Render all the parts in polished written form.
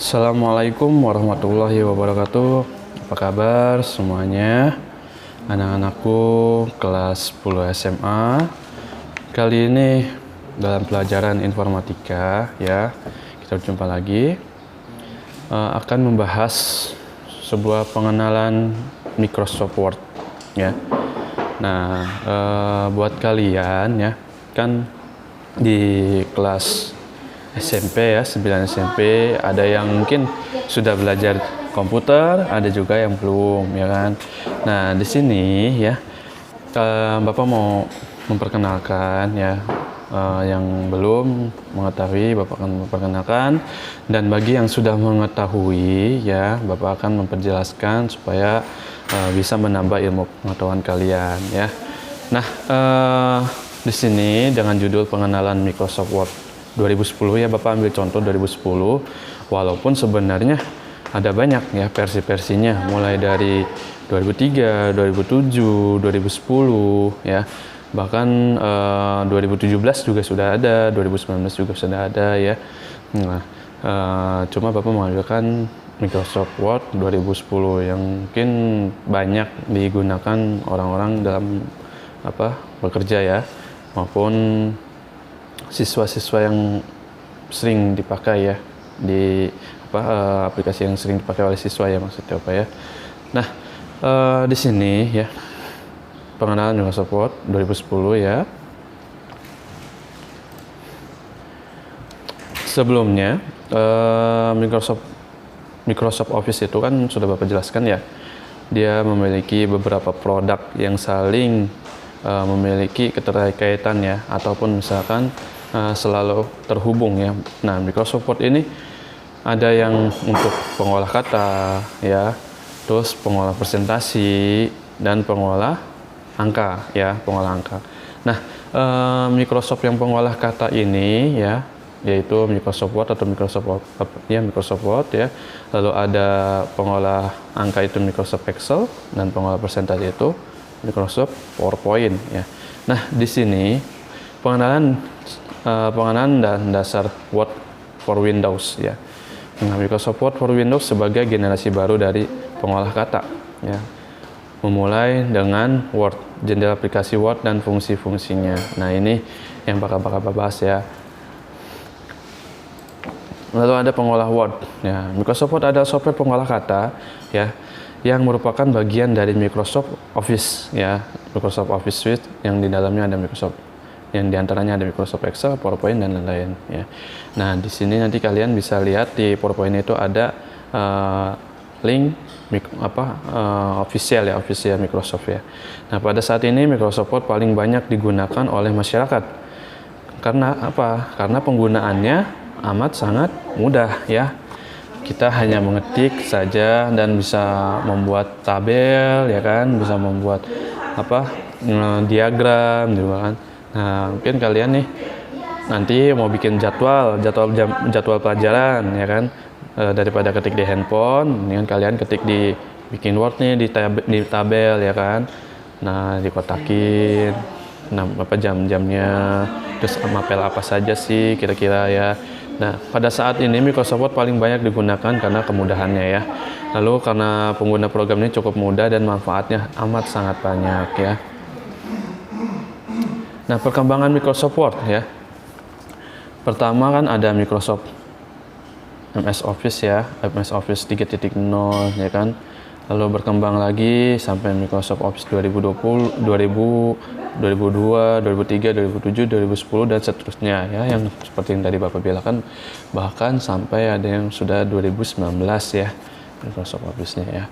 Assalamualaikum warahmatullahi wabarakatuh. Apa kabar semuanya? Anak-anakku kelas 10 SMA. Kali ini dalam pelajaran informatika ya, kita berjumpa lagi. Akan membahas sebuah pengenalan Microsoft Word ya. Nah, buat kalian ya, kan di kelas SMP ya, 9 SMP, ada yang mungkin sudah belajar komputer, ada juga yang belum ya kan. Nah, di sini ya, Bapak mau memperkenalkan ya, yang belum mengetahui Bapak akan memperkenalkan, dan bagi yang sudah mengetahui ya, Bapak akan memperjelaskan supaya bisa menambah ilmu pengetahuan kalian ya. Nah, di sini dengan judul pengenalan Microsoft Word 2010 ya, Bapak ambil contoh 2010, walaupun sebenarnya ada banyak ya versi-versinya, mulai dari 2003, 2007, 2010 ya, bahkan 2017 juga sudah ada, 2019 juga sudah ada ya. Nah, cuma Bapak mengambilkan Microsoft Word 2010 yang mungkin banyak digunakan orang-orang dalam bekerja ya, maupun siswa-siswa yang sering dipakai ya, di aplikasi yang sering dipakai oleh siswa ya, maksudnya apa ya. Nah, di sini ya pengenalan Microsoft Word 2010 ya. Sebelumnya Microsoft Office itu kan sudah Bapak jelaskan ya, dia memiliki beberapa produk yang saling memiliki keterkaitan ya, ataupun misalkan selalu terhubung ya. Nah, Microsoft Word ini ada yang untuk pengolah kata ya, terus pengolah presentasi, dan pengolah angka ya, pengolah angka. Nah, Microsoft yang pengolah kata ini ya, yaitu Microsoft Word atau Microsoft Word ya. Lalu ada pengolah angka itu Microsoft Excel, dan pengolah presentasi itu Microsoft PowerPoint ya. Nah, di sini pengenalan dan dasar Word for Windows ya. Nah, Microsoft Word for Windows sebagai generasi baru dari pengolah kata ya, memulai dengan Word, jendela aplikasi Word dan fungsi-fungsinya. Nah, ini yang bakal bahas ya. Lalu ada pengolah Word ya. Microsoft Word ada software pengolah kata ya, yang merupakan bagian dari Microsoft Office ya, Microsoft Office Suite, yang di dalamnya ada yang diantaranya ada Microsoft Excel, PowerPoint, dan lain-lain ya. Nah, di sini nanti kalian bisa lihat di PowerPoint itu ada link official Microsoft ya. Nah, pada saat ini Microsoft Word paling banyak digunakan oleh masyarakat. Karena apa? Karena penggunaannya amat sangat mudah ya. Kita hanya mengetik saja dan bisa membuat tabel ya kan, bisa membuat diagram gitu kan. Nah, mungkin kalian nih nanti mau bikin jadwal pelajaran ya kan, daripada ketik di handphone, dengan kalian ketik bikin Word nih di tabel ya kan. Nah, dikotakin jam-jamnya, terus mapel apa saja sih kira-kira ya. Nah, pada saat ini Microsoft Word paling banyak digunakan karena kemudahannya ya. Lalu karena pengguna program ini cukup mudah dan manfaatnya amat sangat banyak ya. Nah, perkembangan Microsoft Word ya. Pertama kan ada Microsoft MS Office ya, MS Office 3.0 ya kan. Lalu berkembang lagi sampai Microsoft Office 2020, 2002, 2003, 2007, 2010 dan seterusnya ya, yang seperti yang tadi Bapak bilang, bahkan sampai ada yang sudah 2019 ya Microsoft Office-nya ya.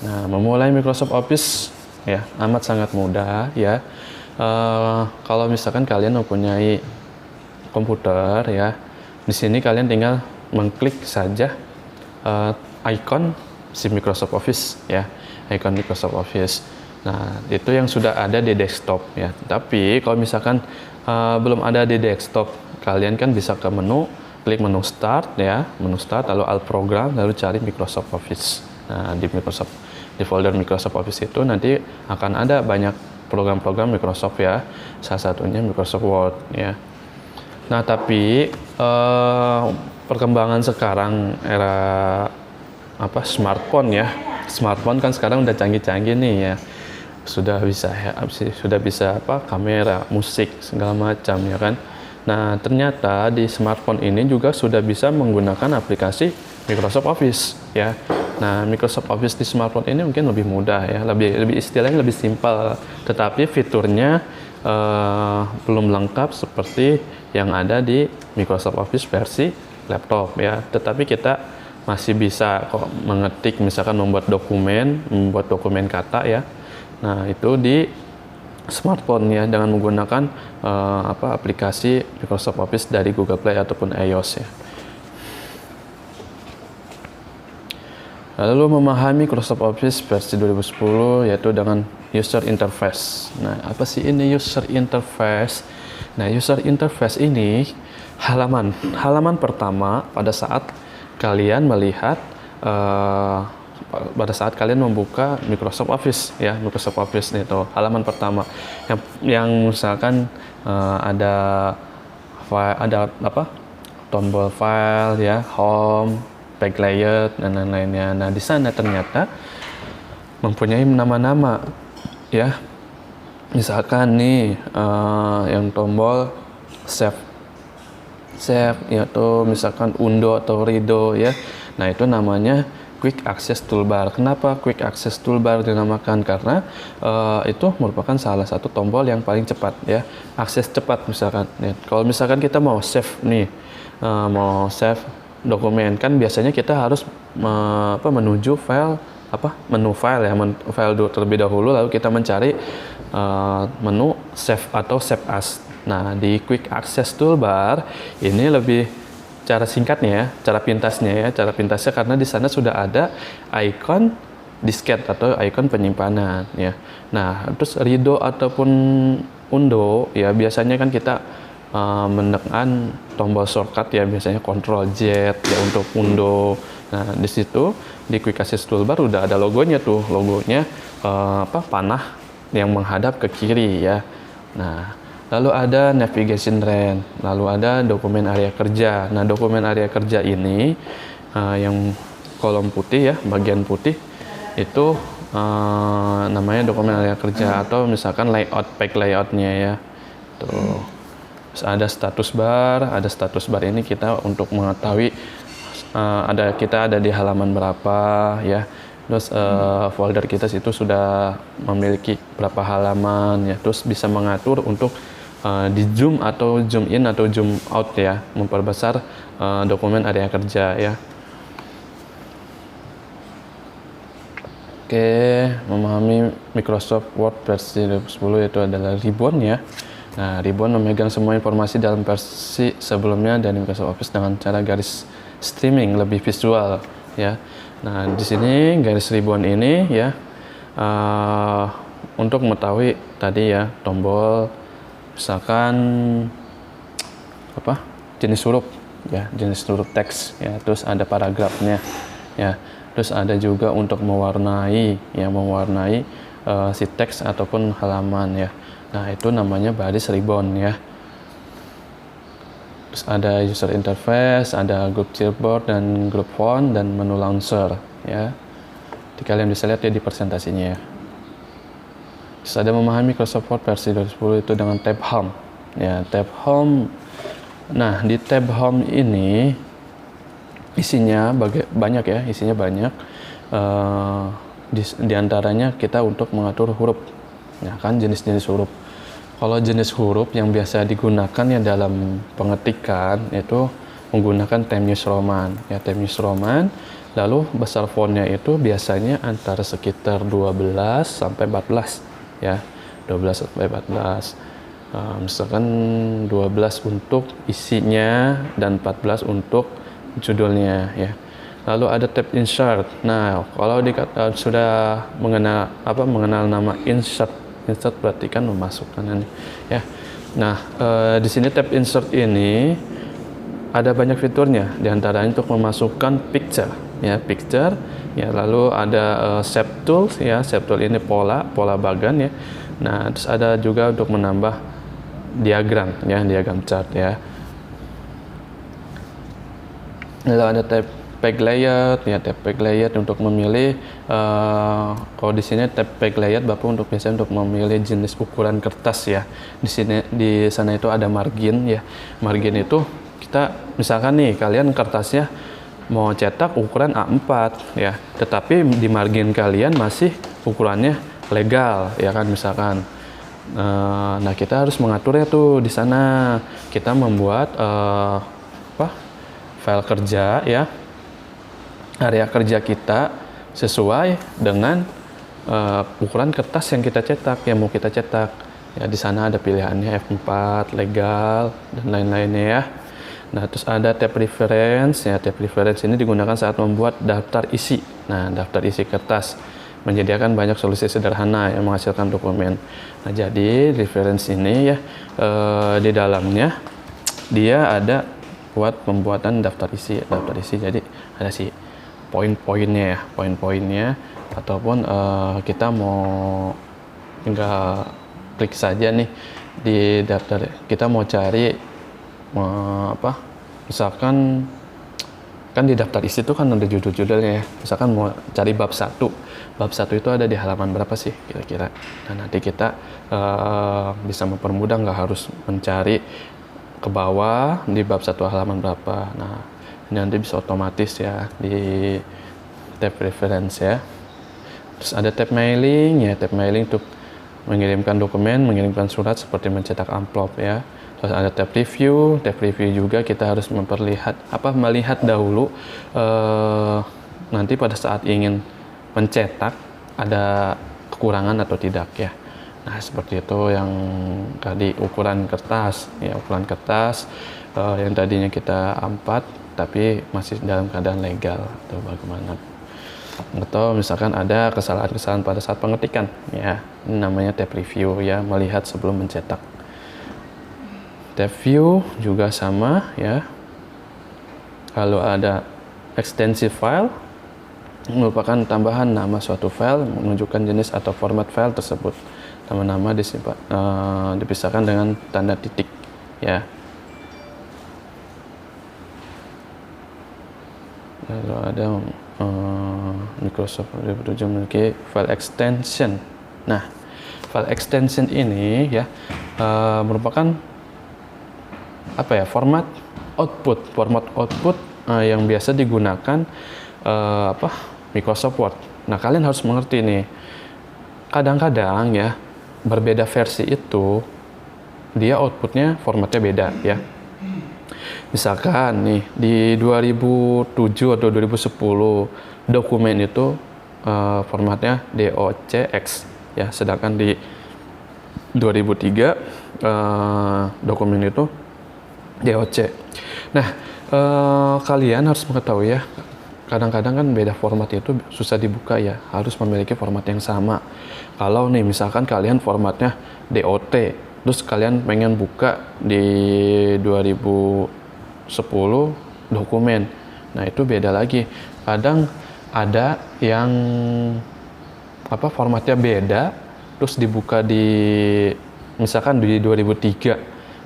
Nah, memulai Microsoft Office ya amat sangat mudah ya. Kalau misalkan kalian mempunyai komputer ya, di sini kalian tinggal mengklik saja icon si Microsoft Office ya, icon Microsoft Office. Nah, itu yang sudah ada di desktop ya. Tapi kalau misalkan belum ada di desktop, kalian kan bisa ke menu, klik menu Start ya, menu Start, lalu Alt Program, lalu cari Microsoft Office. Nah, di folder Microsoft Office itu nanti akan ada banyak program-program Microsoft ya, salah satunya Microsoft Word ya. Nah, tapi perkembangan sekarang era smartphone ya. Smartphone kan sekarang udah canggih-canggih nih ya. Sudah bisa kamera, musik segala macam ya kan. Nah, ternyata di smartphone ini juga sudah bisa menggunakan aplikasi Microsoft Office ya. Nah, Microsoft Office di smartphone ini mungkin lebih mudah ya, lebih istilahnya lebih simpel, tetapi fiturnya belum lengkap seperti yang ada di Microsoft Office versi laptop ya. Tetapi kita masih bisa kok mengetik, misalkan membuat dokumen kata ya. Nah, itu di smartphone ya, dengan menggunakan aplikasi Microsoft Office dari Google Play ataupun iOS ya. Lalu memahami Microsoft Office versi 2010 yaitu dengan user interface. Nah, apa sih ini user interface? Nah, user interface ini halaman pertama pada saat kalian melihat pada saat kalian membuka Microsoft Office ya. Microsoft Office itu halaman pertama yang misalkan ada tombol file ya, home, back layout dan lain-lainnya. Nah, di sana ternyata mempunyai nama-nama ya. Misalkan nih yang tombol save yaitu misalkan undo atau redo ya. Nah, itu namanya Quick Access Toolbar. Kenapa Quick Access Toolbar dinamakan? Karena itu merupakan salah satu tombol yang paling cepat ya, akses cepat misalkan ya. Kalau misalkan kita mau save nih, mau save dokumen, kan biasanya kita harus menuju menu file ya, file terlebih dahulu, lalu kita mencari menu save atau save as. Nah, di Quick Access Toolbar ini lebih cara singkatnya ya, cara pintasnya karena di sana sudah ada ikon disket atau ikon penyimpanan ya. Nah, terus redo ataupun undo ya, biasanya kan kita menekan tombol shortcut ya, biasanya Ctrl Z ya untuk undo. Nah, di situ di Quick Access Toolbar udah ada logonya tuh, panah yang menghadap ke kiri ya. Nah, lalu ada navigation range, lalu ada dokumen area kerja. Nah, dokumen area kerja ini yang kolom putih ya, bagian putih itu namanya dokumen area kerja, atau misalkan page layoutnya ya. Tuh. Terus ada status bar ini kita untuk mengetahui kita ada di halaman berapa ya. Terus folder kita situ sudah memiliki berapa halaman ya. Terus bisa mengatur untuk di zoom atau zoom in atau zoom out ya, memperbesar dokumen area kerja ya. Oke, memahami Microsoft Word versi 2010 itu adalah ribbon ya. Nah, ribbon memegang semua informasi dalam versi sebelumnya dari Microsoft Office dengan cara garis streaming lebih visual ya. Nah, di sini garis ribbon ini ya untuk mengetahui tadi ya tombol, misalkan jenis huruf ya, jenis huruf teks ya, terus ada paragrafnya ya, terus ada juga untuk mewarnai si teks ataupun halaman ya. Nah, itu namanya baris ribbon ya. Terus ada user interface, ada group clipboard dan group font dan menu launcher ya. Jadi kalian bisa lihat ya di presentasinya ya. Terus ada memahami Microsoft Word versi 2010 itu dengan tab home ya, tab home. Nah, di tab home ini isinya banyak ya, di antaranya kita untuk mengatur huruf ya kan, jenis-jenis huruf. Kalau jenis huruf yang biasa digunakan ya dalam pengetikan itu menggunakan Times New Roman ya, Times New Roman. Lalu besar fontnya itu biasanya antara sekitar 12 sampai 14 ya, 12 sampai 14. Misalkan 12 untuk isinya dan 14 untuk judulnya ya. Lalu ada tab insert. Nah, kalau sudah mengenal nama insert berarti kan memasukkan ya. Nah, di sini tab insert ini ada banyak fiturnya, di antaranya untuk memasukkan picture ya, lalu ada shape tools ya, shape tool ini pola bagan ya. Nah, terus ada juga untuk menambah diagram ya, diagram chart ya. Lalu ada tab page layout, ya tab page layout untuk memilih kalau di sini tab page layout Bapak untuk biasanya untuk memilih jenis ukuran kertas ya. Di sana itu ada margin ya. Margin itu kita misalkan nih kalian kertasnya mau cetak ukuran A4 ya, tetapi di margin kalian masih ukurannya legal ya kan misalkan. Nah, kita harus mengaturnya tuh di sana. Kita membuat file kerja ya, area kerja kita sesuai dengan ukuran kertas yang kita cetak, yang mau kita cetak. Ya, di sana ada pilihannya F4, legal dan lain-lainnya ya. Nah, terus ada tab reference ya. Tab reference ini digunakan saat membuat daftar isi. Nah, daftar isi kertas menyediakan banyak solusi sederhana yang menghasilkan dokumen. Nah, jadi reference ini ya di dalamnya dia ada buat pembuatan daftar isi. Jadi ada si poin-poinnya ya, poin-poinnya ataupun kita mau tinggal klik saja nih di daftar. Kita mau cari misalkan kan di daftar isi itu kan ada judul-judulnya ya. Misalkan mau cari bab 1. Bab 1 itu ada di halaman berapa sih kira-kira. Nah, nanti kita bisa mempermudah, nggak harus mencari ke bawah di bab 1 halaman berapa. Nah, ini nanti bisa otomatis ya di tab reference ya. Terus ada tab mailing ya. Tab mailing untuk mengirimkan dokumen, mengirimkan surat seperti mencetak amplop ya. Terus ada tab review. Tab review juga kita harus melihat dahulu nanti pada saat ingin mencetak ada kekurangan atau tidak ya. Nah, seperti itu yang tadi ukuran kertas ya, ukuran kertas yang tadinya kita A4 tapi masih dalam keadaan legal atau bagaimana. Atau misalkan ada kesalahan-kesalahan pada saat pengetikan ya. Ini namanya tab review ya, melihat sebelum mencetak. Tab view juga sama ya. Kalau ada extensive file merupakan tambahan nama suatu file, menunjukkan jenis atau format file tersebut. Nama-nama dipisahkan dengan tanda titik ya. Lalu ada Microsoft 2007 memiliki file extension. Nah, file extension ini ya merupakan format output yang biasa digunakan Microsoft Word. Nah, kalian harus mengerti nih, kadang-kadang ya berbeda versi itu dia outputnya formatnya beda ya. Misalkan nih di 2007 atau 2010 dokumen itu formatnya docx ya, sedangkan di 2003 dokumen itu doc. Nah, kalian harus mengetahui ya, kadang-kadang kan beda format itu susah dibuka ya, harus memiliki format yang sama. Kalau nih misalkan kalian formatnya DOT, terus kalian pengen buka di 2010 dokumen, nah itu beda lagi. Kadang ada yang formatnya beda, terus dibuka di misalkan di 2003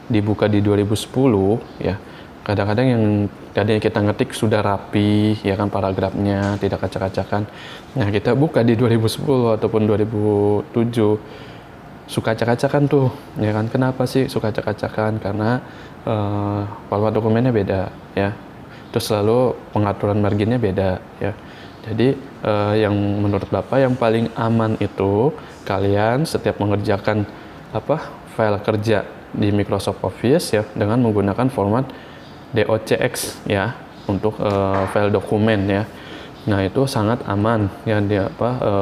dibuka di 2010 ya. Kadang-kadang yang tadinya kita ngetik sudah rapi ya kan, paragrafnya tidak acak-acakan. Nah, kita buka di 2010 ataupun 2007 suka acak-acakan tuh ya kan. Kenapa sih suka acak-acakan? Karena format dokumennya beda ya. Terus selalu pengaturan marginnya beda ya. Jadi yang menurut Bapak yang paling aman itu kalian setiap mengerjakan file kerja di Microsoft Office ya dengan menggunakan format docx ya untuk file dokumen ya. Nah, itu sangat aman ya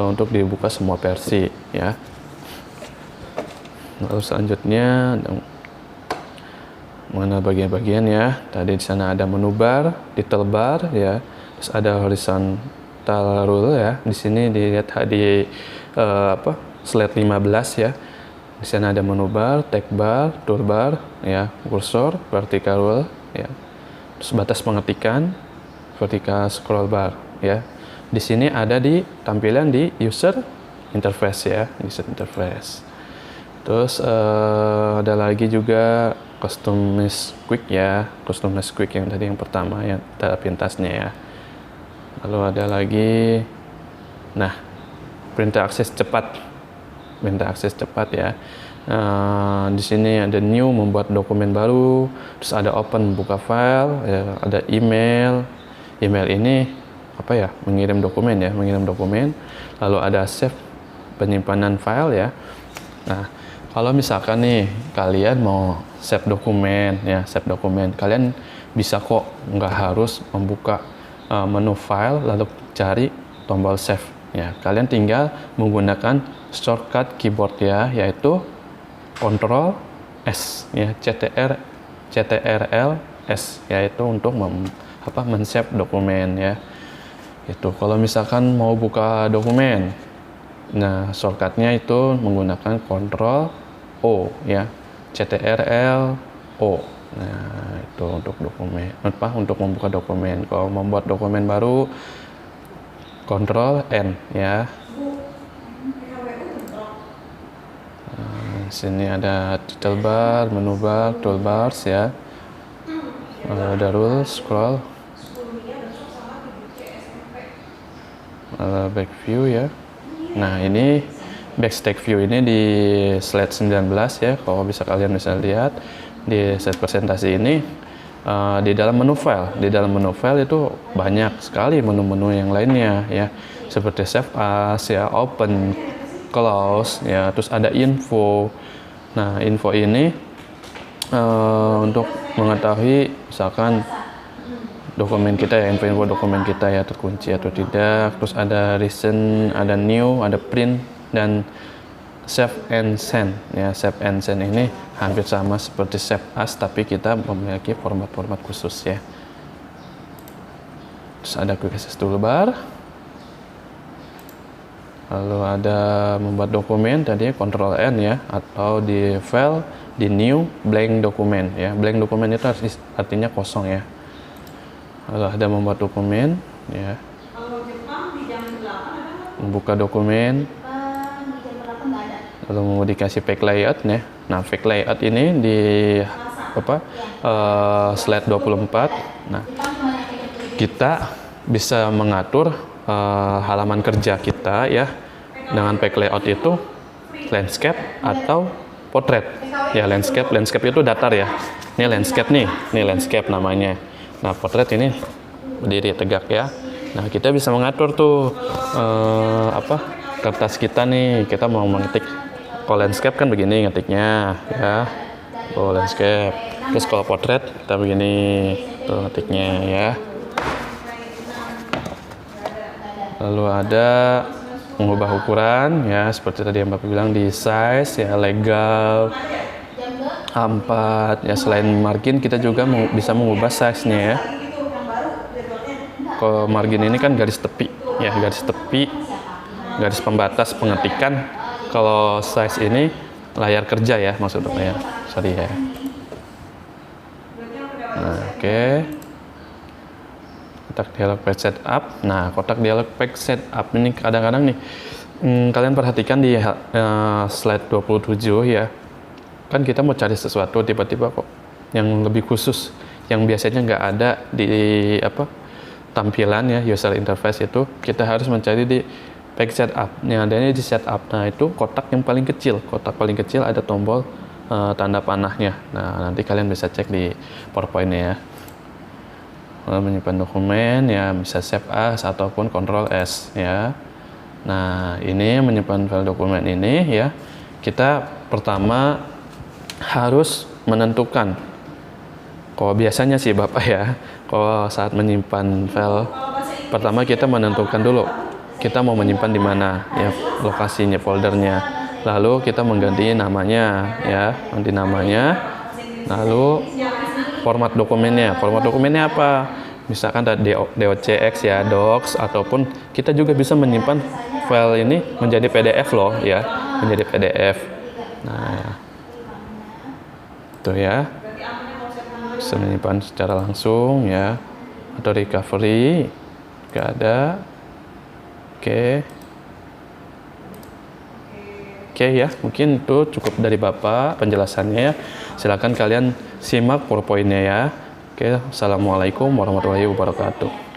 untuk dibuka semua versi ya. Lalu selanjutnya mengenal bagian-bagian ya. Tadi di sana ada menu bar, title bar ya. Terus ada horizontal rule ya. Di sini dilihat di slide 15 ya. Di sana ada menu bar, tag bar, toolbar ya, cursor, vertical rule ya. Terus batas pengetikan, vertical scroll bar ya. Di sini ada di tampilan di user interface ya, user interface. Terus ada lagi juga customize quick ya, customize quick yang tadi yang pertama yang tanda pintasnya ya. Lalu ada lagi, nah perintah akses cepat, ya. Di sini ada new, membuat dokumen baru, terus ada open, buka file, ya, ada email ini apa ya, mengirim dokumen. Lalu ada save, penyimpanan file ya. Nah, kalau misalkan nih kalian mau save dokumen, kalian bisa kok, nggak harus membuka menu file lalu cari tombol save ya. Kalian tinggal menggunakan shortcut keyboard ya, yaitu Ctrl S ya, CTRL S, yaitu untuk men-save dokumen ya. Itu kalau misalkan mau buka dokumen, nah shortcutnya itu menggunakan Ctrl O ya, CTRL O. Nah itu untuk dokumen, untuk membuka dokumen. Kalau membuat dokumen baru, Ctrl N ya. Sini ada title bar, menu bar, toolbars ya. Ada rule, scroll, back view ya. Nah ini backstage view ini di slide 19 ya. Kalau kalian bisa lihat di slide presentasi ini, di dalam menu file itu banyak sekali menu-menu yang lainnya ya, seperti save as ya, open, close ya, terus ada info. Nah info ini untuk mengetahui misalkan dokumen kita ya, info dokumen kita ya terkunci atau tidak. Terus ada recent, ada new, ada print, dan save and send ya. Save and send ini hampir sama seperti save as, tapi kita memiliki format-format khusus ya. Terus ada quick access toolbar. Lalu ada membuat dokumen, tadi Ctrl N ya, atau di file, di new, blank dokumen ya. Blank dokumen itu artinya kosong ya. Lalu ada membuat dokumen ya. Membuka dokumen. Lalu modifikasi page layout ya. Nah, page layout ini di slide 24. Nah, kita bisa mengatur halaman kerja kita ya dengan page layout itu landscape atau portrait ya. Landscape itu datar ya. Ini landscape namanya. Nah portrait ini berdiri tegak ya. Nah kita bisa mengatur tuh kertas kita nih, kita mau mengetik. Kalau landscape kan begini ngetiknya ya, kalau landscape. Terus kalau portrait kita begini tuh ngetiknya ya. Lalu ada mengubah ukuran ya, seperti tadi yang Bapak bilang di size ya, legal A4 ya. Selain margin kita juga bisa mengubah size-nya ya. Kalau margin ini kan garis tepi ya, garis pembatas pengetikan. Kalau size ini layar kerja ya, maksudnya ya. Sorry ya. Nah, oke. Kotak dialog page setup. Nah, kotak dialog page setup ini kadang-kadang nih kalian perhatikan di slide 27 ya. Kan kita mau cari sesuatu tiba-tiba kok yang lebih khusus, yang biasanya nggak ada di tampilan ya, user interface itu, kita harus mencari di page setup. Yang adanya di setup. Nah, itu kotak yang paling kecil. Kotak paling kecil ada tombol tanda panahnya. Nah, nanti kalian bisa cek di PowerPoint ya. Menyimpan dokumen ya, bisa save as ataupun Ctrl S ya. Nah ini menyimpan file dokumen ini ya, kita pertama harus menentukan. Kalau biasanya sih Bapak ya, kalau saat menyimpan file, pertama kita menentukan dulu kita mau menyimpan di mana ya, lokasinya, foldernya. Lalu kita mengganti namanya ya, ganti namanya. Lalu format dokumennya apa? Misalkan ada docx ya, docs, ataupun kita juga bisa menyimpan file ini menjadi PDF loh ya, menjadi PDF. Nah, itu ya, bisa menyimpan secara langsung ya, atau recovery juga ada. Oke ya, mungkin itu cukup dari Bapak penjelasannya ya. Silakan kalian simak PowerPoint-nya ya. Oke, assalamualaikum warahmatullahi wabarakatuh.